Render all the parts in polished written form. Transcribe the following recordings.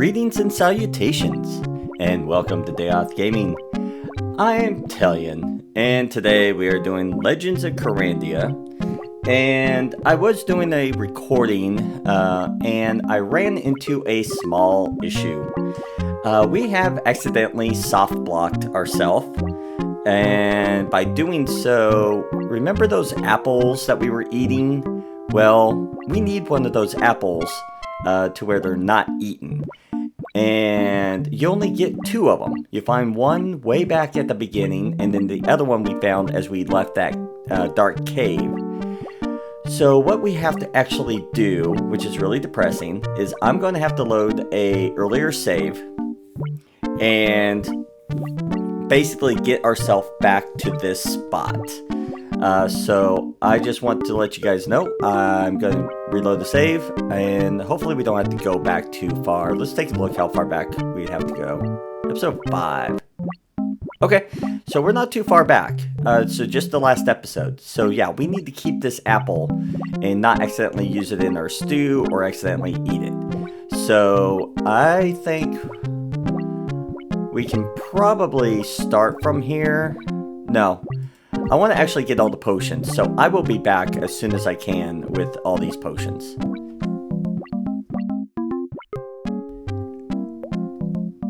Greetings and salutations, and welcome to Day Off Gaming. I'm Talion, and today we are doing Legends of Kyrandia. And I was doing a recording, and I ran into a small issue. We have accidentally soft blocked ourselves, and by doing so, remember those apples that we were eating? Well, we need one of those apples to where they're not eaten. And you only get 2 of them. You find one way back at the beginning, and then the other one we found as we left that dark cave. So what we have to actually do, which is really depressing, is I'm going to have to load a earlier save and basically get ourselves back to this spot. So I just want to let you guys know I'm going to reload the save, and hopefully we don't have to go back too far. Let's take a look how far back we'd have to go. Episode 5. Okay, so we're not too far back. So just the last episode. So yeah, we need to keep this apple and not accidentally use it in our stew or accidentally eat it. So I think we can probably start from here. No. I want to actually get all the potions, so I will be back as soon as I can with all these potions.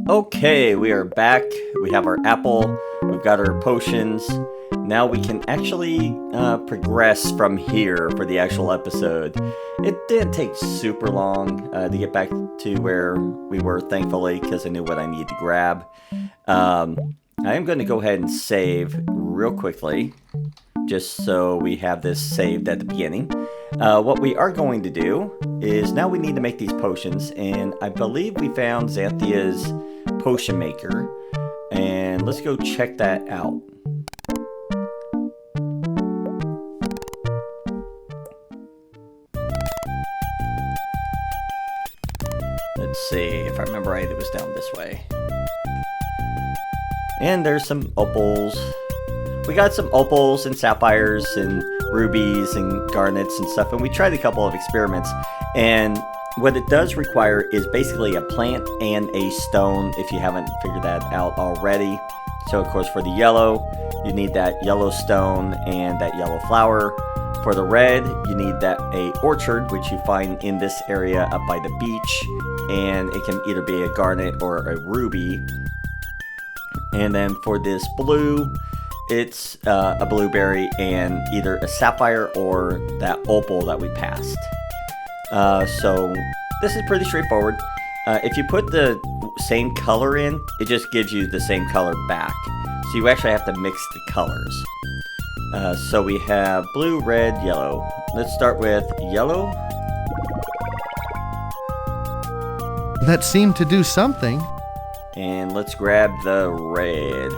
Okay, we are back. We have our apple, we've got our potions. Now we can actually progress from here for the actual episode. It didn't take super long to get back to where we were, thankfully, because I knew what I needed to grab. I am going to go ahead and save real quickly, just so we have this saved at the beginning. What we are going to do is now we need to make these potions, and I believe we found Xanthia's potion maker, and let's go check that out. Let's see, if I remember right, it was down this way. And there's some opals. We got some opals and sapphires and rubies and garnets and stuff, and we tried a couple of experiments. And what it does require is basically a plant and a stone, if you haven't figured that out already. So of course for the yellow, you need that yellow stone and that yellow flower. For the red, you need that a orchard, which you find in this area up by the beach, and it can either be a garnet or a ruby. And then for this blue, it's a blueberry and either a sapphire or that opal that we passed. So this is pretty straightforward. If you put the same color in, it just gives you the same color back. So you actually have to mix the colors. So we have blue, red, yellow. Let's start with yellow. That seemed to do something. And let's grab the red.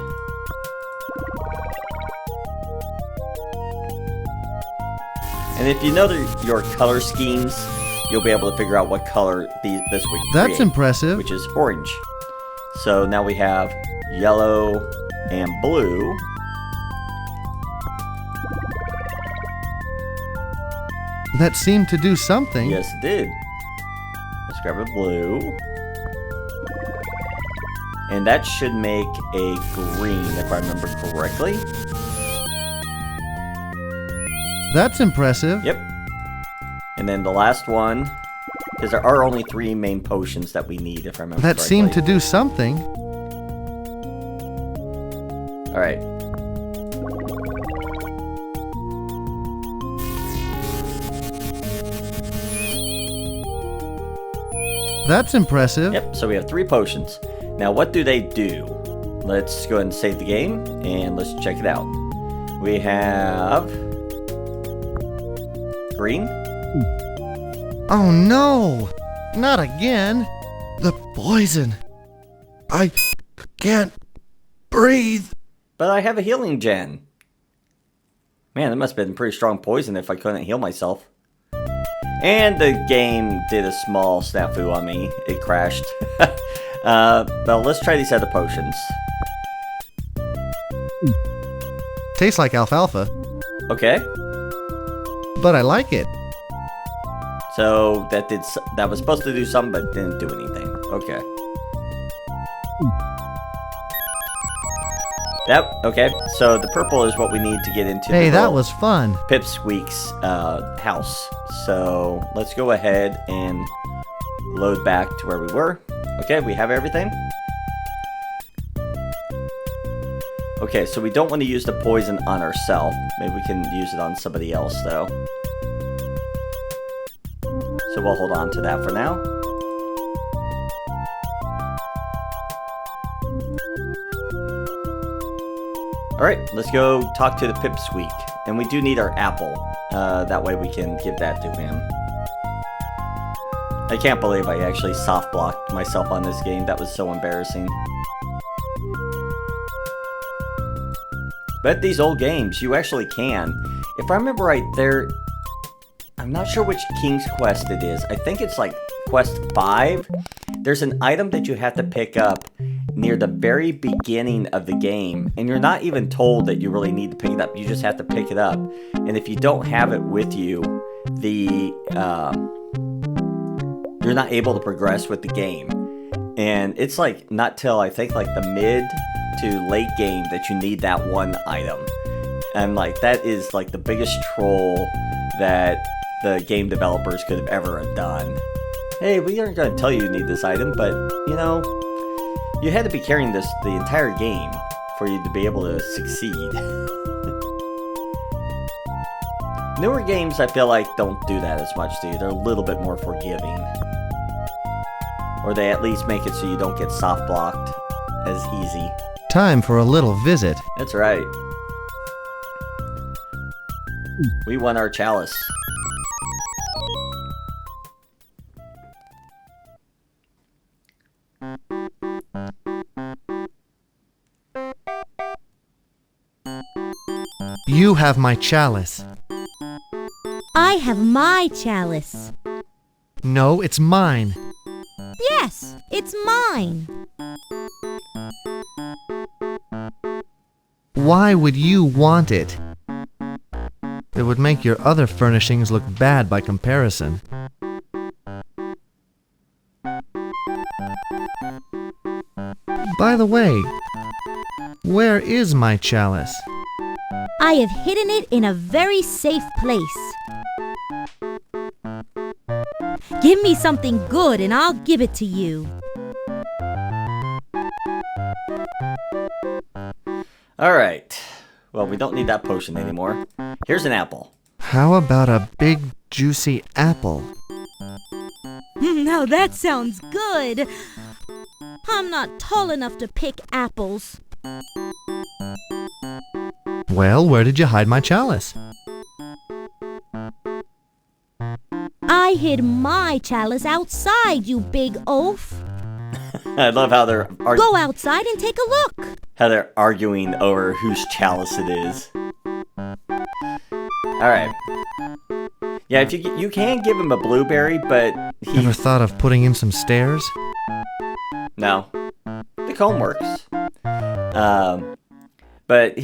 And if you know your color schemes, you'll be able to figure out what color this would create. That's impressive. Which is orange. So now we have yellow and blue. That seemed to do something. Yes, it did. Let's grab a blue. And that should make a green, if I remember correctly. That's impressive. Yep. And then the last one, because there are only 3 main potions that we need, if I remember that correctly. Seemed to do something. All right. That's impressive. Yep, so we have 3 potions. Now, what do they do? Let's go ahead and save the game, and let's check it out. We have green. Oh no! Not again! The poison! I can't breathe! But I have a healing gen. Man, that must have been pretty strong poison if I couldn't heal myself. And the game did a small snafu on me. It crashed. Well, let's try these other potions. Tastes like alfalfa. Okay. But I like it. So that was supposed to do something, but didn't do anything. Okay. Okay, so the purple is what we need to get into Hey, the that was fun. Pipsqueak's house. So let's go ahead and load back to where we were. Okay, we have everything. Okay, so we don't want to use the poison on ourselves. Maybe we can use it on somebody else, though. So we'll hold on to that for now. Alright, let's go talk to the Pipsqueak. And we do need our apple. That way we can give that to him. I can't believe I actually soft blocked myself on this game. That was so embarrassing. But these old games, you actually can. If I remember right, I'm not sure which King's Quest it is. I think it's like Quest 5. There's an item that you have to pick up near the very beginning of the game, and you're not even told that you really need to pick it up. You just have to pick it up, and if you don't have it with you, you're not able to progress with the game. And it's like not till I think like the mid to late game that you need that one item. And like that is like the biggest troll that the game developers could have ever done. Hey, we aren't going to tell you need this item, but you know, you had to be carrying this the entire game for you to be able to succeed. Newer games, I feel like, don't do that as much, do you? They're a little bit more forgiving. Or they at least make it so you don't get soft blocked as easy. Time for a little visit. That's right. We won our chalice. You have my chalice. I have my chalice. No, it's mine. Yes, it's mine. Why would you want it? It would make your other furnishings look bad by comparison. By the way, where is my chalice? I have hidden it in a very safe place. Give me something good and I'll give it to you. Alright. Well, we don't need that potion anymore. Here's an apple. How about a big, juicy apple? Now that sounds good. I'm not tall enough to pick apples. Well, where did you hide my chalice? I hid my chalice outside, you big oaf. I love how they're Go outside and take a look. arguing over whose chalice it is. Alright. Yeah, if you can give him a blueberry, but he... Ever thought of putting in some stairs? No. The comb works. But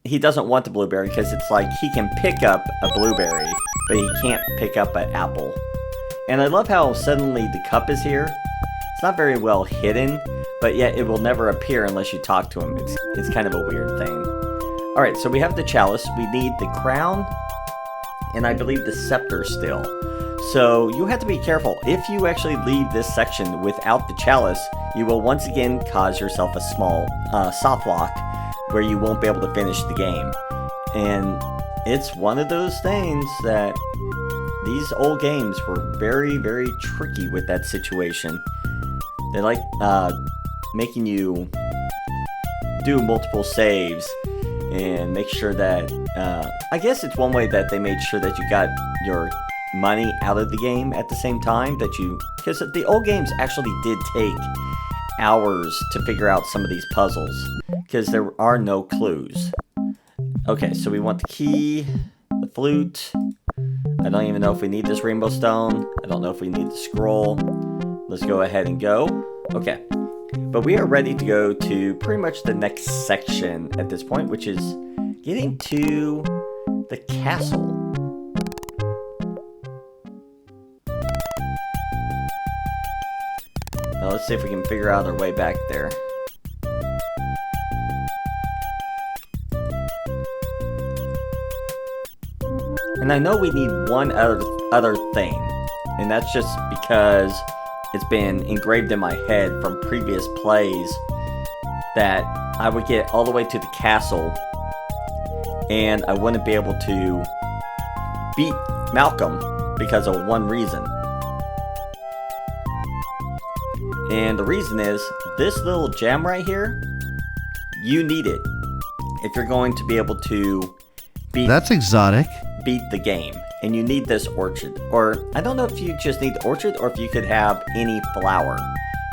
he doesn't want the blueberry because it's like he can pick up a blueberry, but he can't pick up an apple. And I love how suddenly the cup is here. It's not very well hidden, but yet it will never appear unless you talk to him. It's kind of a weird thing. Alright, so we have the chalice. We need the crown, and I believe the scepter still. So you have to be careful. If you actually leave this section without the chalice, you will once again cause yourself a small soft lock where you won't be able to finish the game. And it's one of those things that these old games were very, very tricky with that situation. They like making you do multiple saves and make sure that, I guess it's one way that they made sure that you got your money out of the game at the same time that you, because the old games actually did take hours to figure out some of these puzzles because there are no clues. Okay, so we want the key, the flute. I don't even know if we need this rainbow stone. I don't know if we need the scroll. Let's go ahead and go. Okay, but we are ready to go to pretty much the next section at this point, which is getting to the castle. Now let's see if we can figure out our way back there. And I know we need one other thing, and that's just because it's been engraved in my head from previous plays that I would get all the way to the castle and I wouldn't be able to beat Malcolm because of one reason. And the reason is, this little gem right here, you need it if you're going to be able to beat the game. And you need this orchid. Or, I don't know if you just need the orchid or if you could have any flower,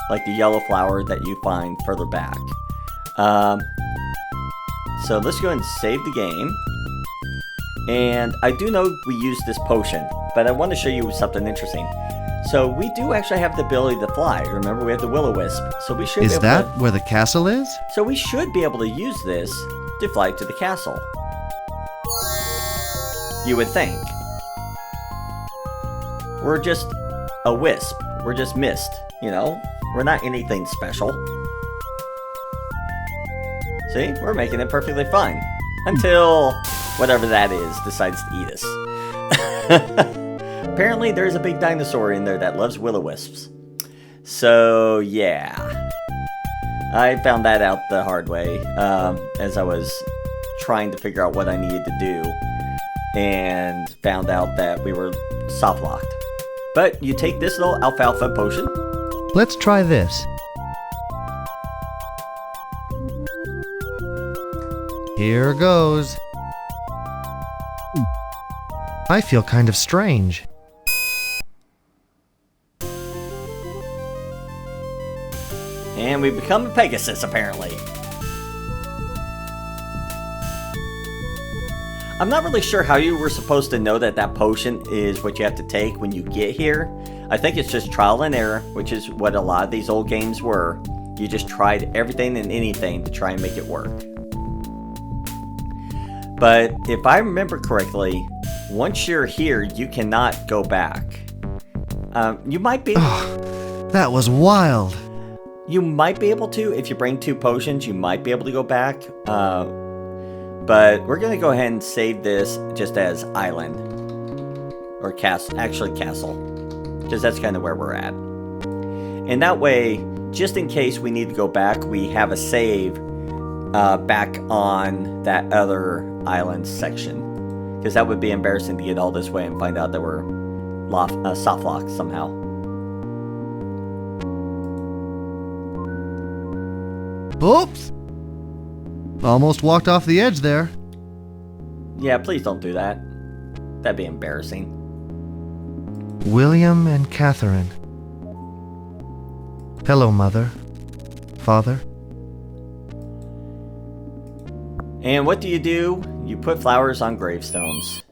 like the yellow flower that you find further back. So let's go ahead and save the game. And I do know we used this potion, but I want to show you something interesting. So we do actually have the ability to fly. Remember, we have the will-o-wisp. So we should Is that where the castle is? So we should be able to use this to fly to the castle. You would think. We're just a wisp. We're just mist, you know? We're not anything special. See? We're making it perfectly fine. Until whatever that is decides to eat us. Apparently there's a big dinosaur in there that loves will-o-wisps. So, yeah. I found that out the hard way as I was trying to figure out what I needed to do. And found out that we were soft-locked. But you take this little alfalfa potion. Let's try this. Here goes. I feel kind of strange. And we become a Pegasus, apparently. I'm not really sure how you were supposed to know that that potion is what you have to take when you get here. I think it's just trial and error, which is what a lot of these old games were. You just tried everything and anything to try and make it work. But if I remember correctly, once you're here, you cannot go back. You might be... That was wild. You might be able to, if you bring 2 potions, you might be able to go back. But we're going to go ahead and save this just as island. Or castle, actually castle. Because that's kind of where we're at. And that way, just in case we need to go back, we have a save back on that other island section. Because that would be embarrassing to get all this way and find out that we're soft locked somehow. Oops! Almost walked off the edge there. Yeah, please don't do that. That'd be embarrassing. William and Catherine. Hello, Mother. Father. And what do? You put flowers on gravestones.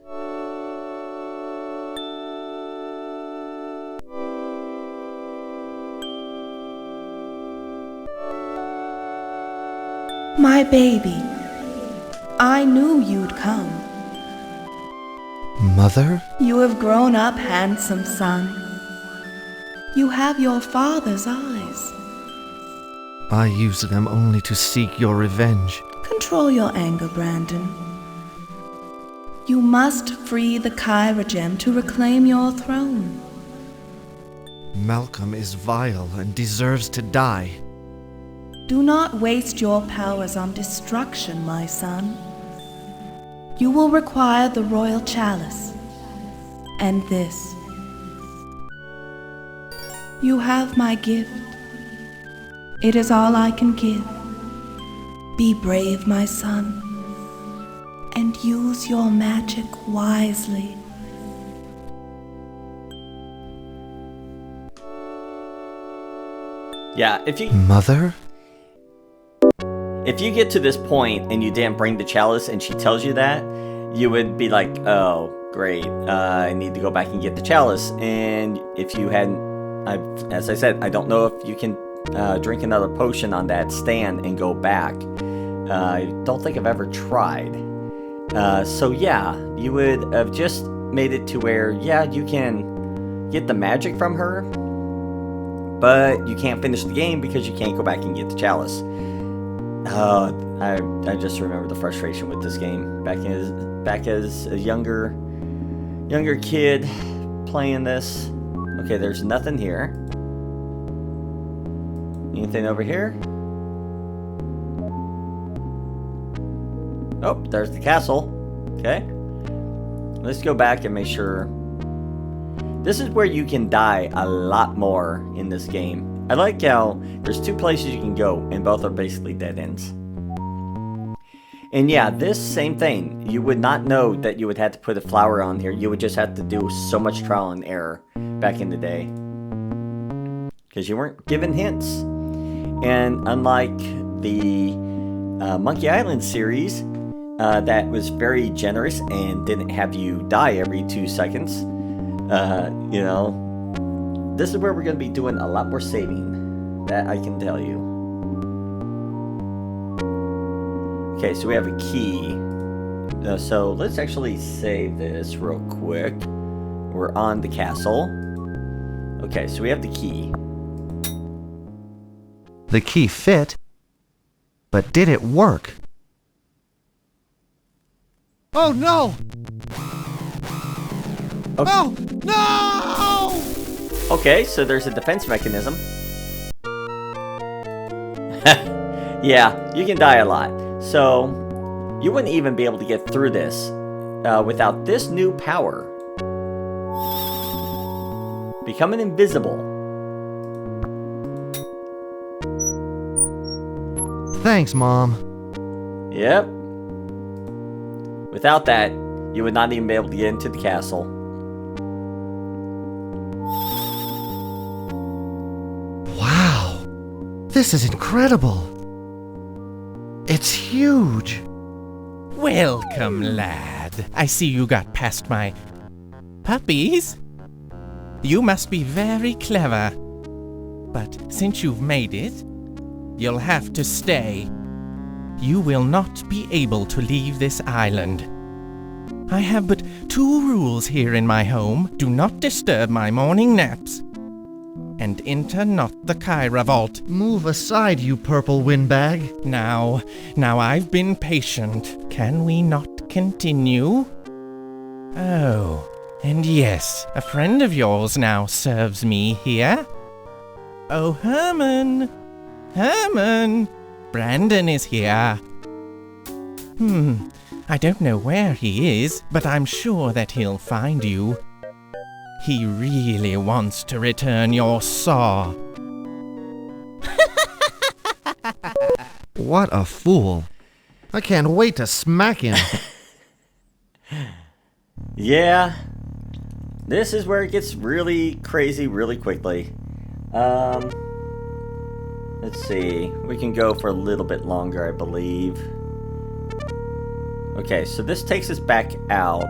My baby, I knew you'd come. Mother? You have grown up, handsome son. You have your father's eyes. I used them only to seek your revenge. Control your anger, Brandon. You must free the Kyragem to reclaim your throne. Malcolm is vile and deserves to die. Do not waste your powers on destruction, my son. You will require the royal chalice, and this. You have my gift. It is all I can give. Be brave, my son, and use your magic wisely. Yeah, if you... Mother? If you get to this point and you didn't bring the chalice and she tells you that, you would be like, oh, great, I need to go back and get the chalice. And if you hadn't, as I said, I don't know if you can drink another potion on that stand and go back. I don't think I've ever tried. So yeah, you would have just made it to where, yeah, you can get the magic from her, but you can't finish the game because you can't go back and get the chalice. I just remember the frustration with this game back as a younger kid playing this. Okay, there's nothing here. Anything over here? Oh, there's the castle. Okay. Let's go back and make sure. This is where you can die a lot more in this game. I like how there's 2 places you can go, and both are basically dead ends. And yeah, this same thing. You would not know that you would have to put a flower on here. You would just have to do so much trial and error back in the day. Because you weren't given hints. And unlike the Monkey Island series, that was very generous and didn't have you die every 2 seconds, you know, this is where we're going to be doing a lot more saving. That I can tell you. Okay, so we have a key. So let's actually save this real quick. We're on the castle. Okay, so we have the key. The key fit, but did it work? Oh no! Okay. Oh no! Okay, so there's a defense mechanism. Yeah, you can die a lot. So, you wouldn't even be able to get through this without this new power. Becoming invisible. Thanks, Mom. Yep. Without that, you would not even be able to get into the castle. Wow! This is incredible! It's huge! Welcome, lad. I see you got past my puppies. You must be very clever. But since you've made it, you'll have to stay. You will not be able to leave this island. I have but 2 rules here in my home. Do not disturb my morning naps. And enter not the Kyra vault. Move aside, you purple windbag. Now I've been patient. Can we not continue? Oh, and yes, a friend of yours now serves me here. Oh, Herman! Brandon is here. I don't know where he is, but I'm sure that he'll find you. He really wants to return your saw. What a fool. I can't wait to smack him. Yeah. This is where it gets really crazy really quickly. Let's see. We can go for a little bit longer, I believe. Okay, so this takes us back out.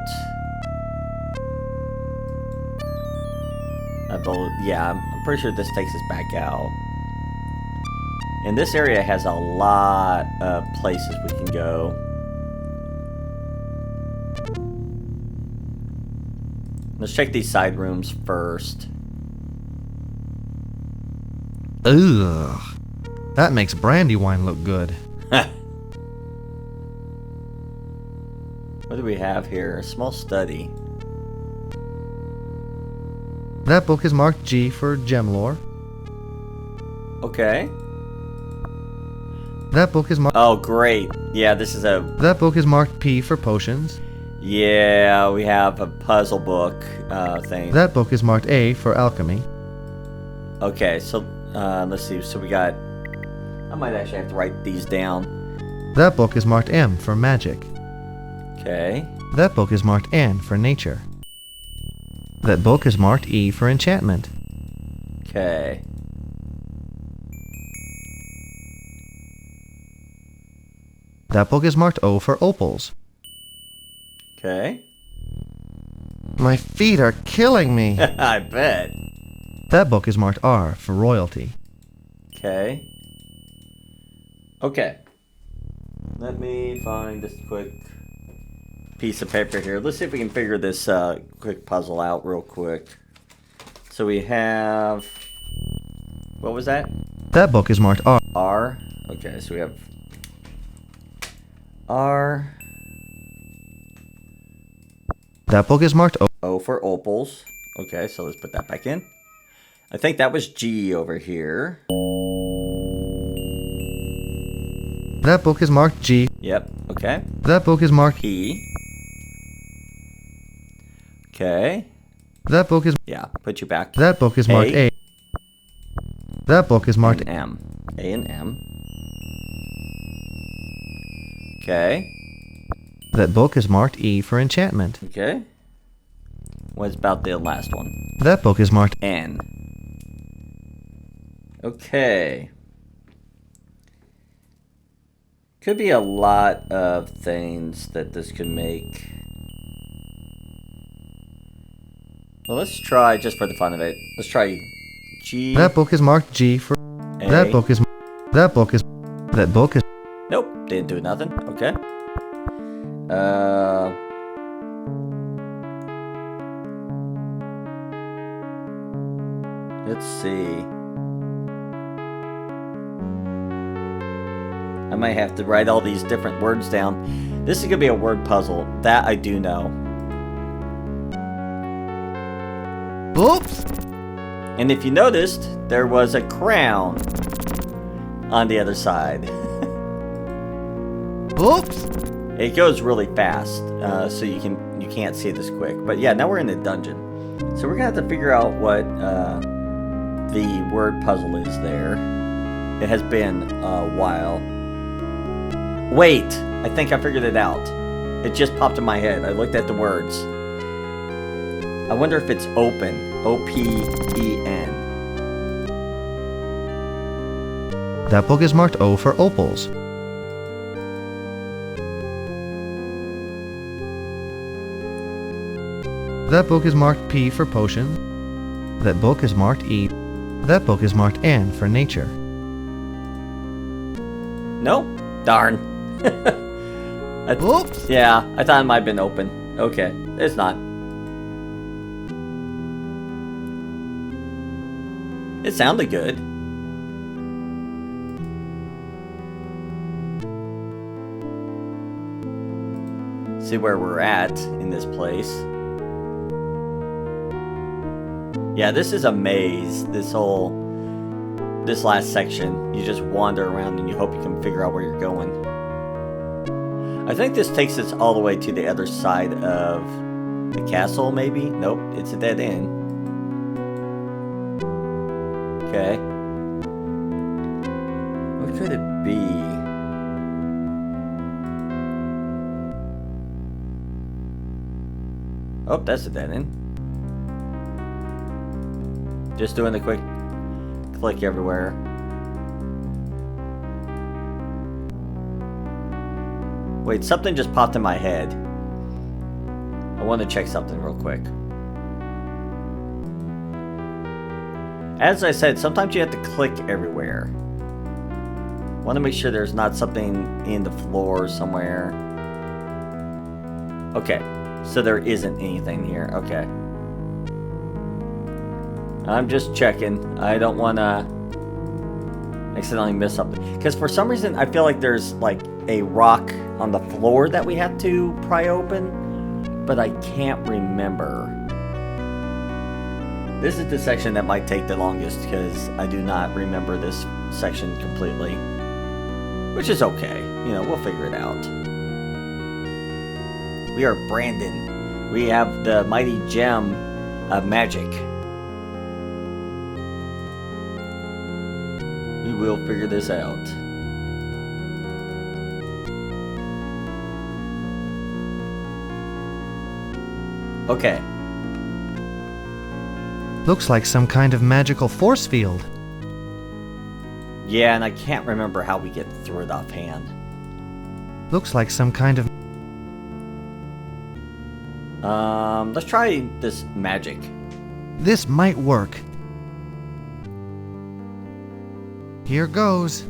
Yeah, I'm pretty sure this takes us back out. And this area has a lot of places we can go. Let's check these side rooms first. Ugh. That makes Brandywine look good. What do we have here? A small study. That book is marked G for gem lore. Okay. That book is marked... Oh, great. Yeah, this is a... That book is marked P for potions. Yeah, we have a puzzle book thing. That book is marked A for alchemy. Okay, so let's see. So we got... I might actually have to write these down. That book is marked M for magic. Okay. That book is marked N for nature. That book is marked E for enchantment. Okay. That book is marked O for opals. Okay. My feet are killing me. I bet. That book is marked R for royalty. Okay. Okay. Let me find this quick piece of paper here. Let's see if we can figure this quick puzzle out real quick. So we have What was that? That book is marked R. R. Okay, so we have R. That book is marked O. O for opals. Okay, so let's put that back in. I think that was G over here. That book is marked G. Yep, okay. That book is marked P. Okay. That book is Yeah, put you back. That book is marked A. That book is marked And M. A and M. Okay. That book is marked E for enchantment. Okay. What about the last one? That book is marked N. Okay. Could be a lot of things that this could make. Well, let's try, just for the fun of it, let's try G. That book is marked G for A. That book is Nope, didn't do nothing. Okay. Let's see. I might have to write all these different words down. This is gonna be a word puzzle. That I do know. Oops. And if you noticed, there was a crown on the other side. Oops. It goes really fast, so you can't see this quick. But yeah, now we're in the dungeon, so we're gonna have to figure out what the word puzzle is there. It has been a while. Wait, I think I figured it out. It just popped in my head. I looked at the words. I wonder if it's open. O-P-E-N. That book is marked O for opals. That book is marked P for potion. That book is marked E. That book is marked N for nature. Nope. Darn. Oops. Yeah, I thought it might have been open. Okay, it's not. It sounded good. See where we're at in this place. Yeah, this is a maze. This last section. You just wander around and you hope you can figure out where you're going. I think this takes us all the way to the other side of the castle, maybe? Nope, it's a dead end. Okay. What could it be? Oh, that's a dead end. Just doing a quick click everywhere. Wait, something just popped in my head. I want to check something real quick. As I said, sometimes you have to click everywhere. Want to make sure there's not something in the floor somewhere. Okay, so there isn't anything here. Okay. I'm just checking. I don't want to accidentally miss something. Because for some reason, I feel like there's like a rock on the floor that we have to pry open. But I can't remember. This is the section that might take the longest because I do not remember this section completely. Which is okay. You know, we'll figure it out. We are Brandon. We have the mighty gem of magic. We will figure this out. Okay. Looks like some kind of magical force field. Yeah, and I can't remember how we get through it offhand. Looks like some kind of... Let's try this magic. This might work. Here goes.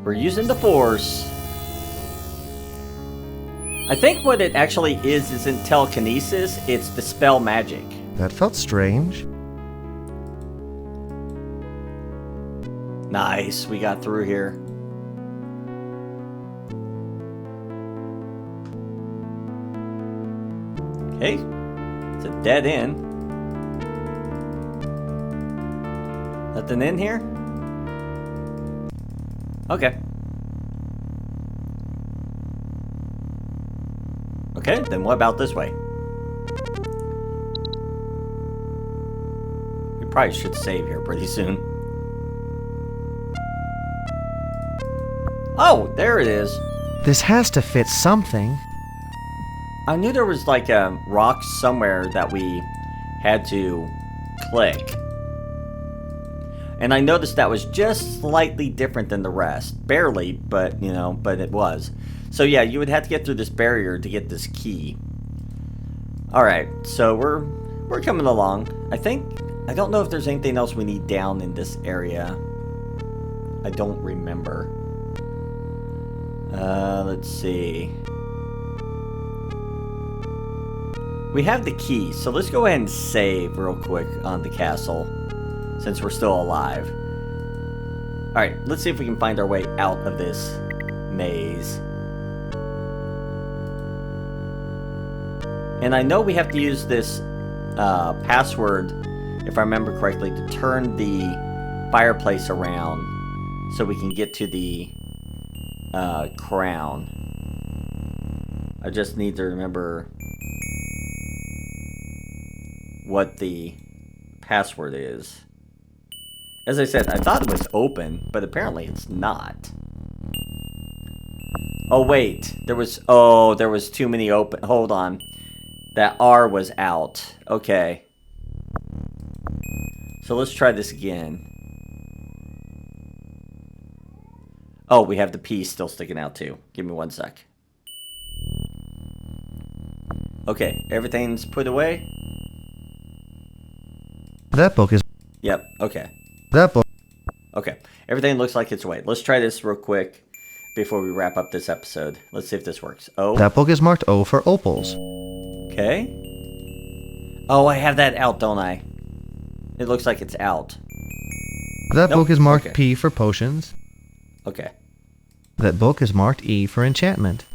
We're using the force. I think what it actually isn't telekinesis, it's dispel magic. That felt strange. Nice, we got through here. Okay, it's a dead end. Nothing in here? Okay. Okay, then what about this way? We probably should save here pretty soon. Oh, there it is. This has to fit something. I knew there was like a rock somewhere that we had to click. And I noticed that was just slightly different than the rest. Barely, but, you know, but it was. So yeah, you would have to get through this barrier to get this key. Alright, so we're coming along. I don't know if there's anything else we need down in this area. I don't remember. Let's see. We have the key, so let's go ahead and save real quick on the castle, since we're still alive. Alright, let's see if we can find our way out of this maze. And I know we have to use this password, if I remember correctly, to turn the fireplace around so we can get to the crown. I just need to remember what the password is. As I said, I thought it was open, but apparently it's not. Oh wait, there was too many open. Hold on. That R was out. Okay. So let's try this again. Oh, we have the P still sticking out too. Give me 1 sec. Okay, everything's put away. That book is... Yep, okay. That book... Okay, everything looks like it's away. Let's try this real quick before we wrap up this episode. Let's see if this works. O. That book is marked O for opals. Okay. Oh, I have that out, don't I? It looks like it's out. That Nope. book is marked Okay. P for potions. Okay. That book is marked E for enchantment.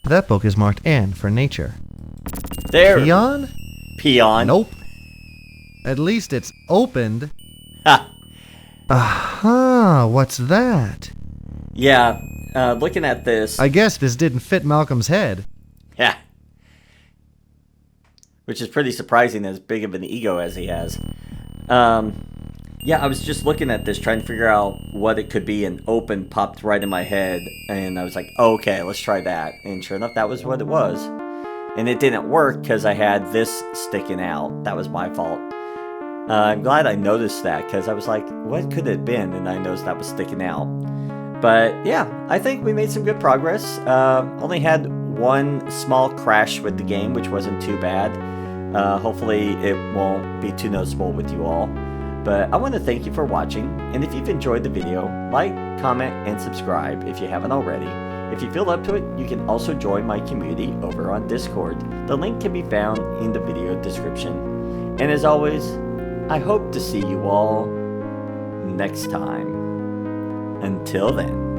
That book is marked N for nature. There. Peon? Peon. Nope. At least it's opened. Ha. Aha, what's that? Yeah, looking at this. I guess this didn't fit Malcolm's head. Yeah. Which is pretty surprising, as big of an ego as he has. Yeah, I was just looking at this, trying to figure out what it could be, and open popped right in my head, and I was like, okay, let's try that. And sure enough, that was what it was. And it didn't work because I had this sticking out. That was my fault. I'm glad I noticed that, because I was like, what could it have been? And I noticed that was sticking out. But yeah, I think we made some good progress. Only had one small crash with the game, which wasn't too bad. Hopefully it won't be too noticeable with you all. But I want to thank you for watching, and if you've enjoyed the video, like, comment, and subscribe if you haven't already. If you feel up to it, you can also join my community over on Discord. The link can be found in the video description. And as always, I hope to see you all next time. Until then.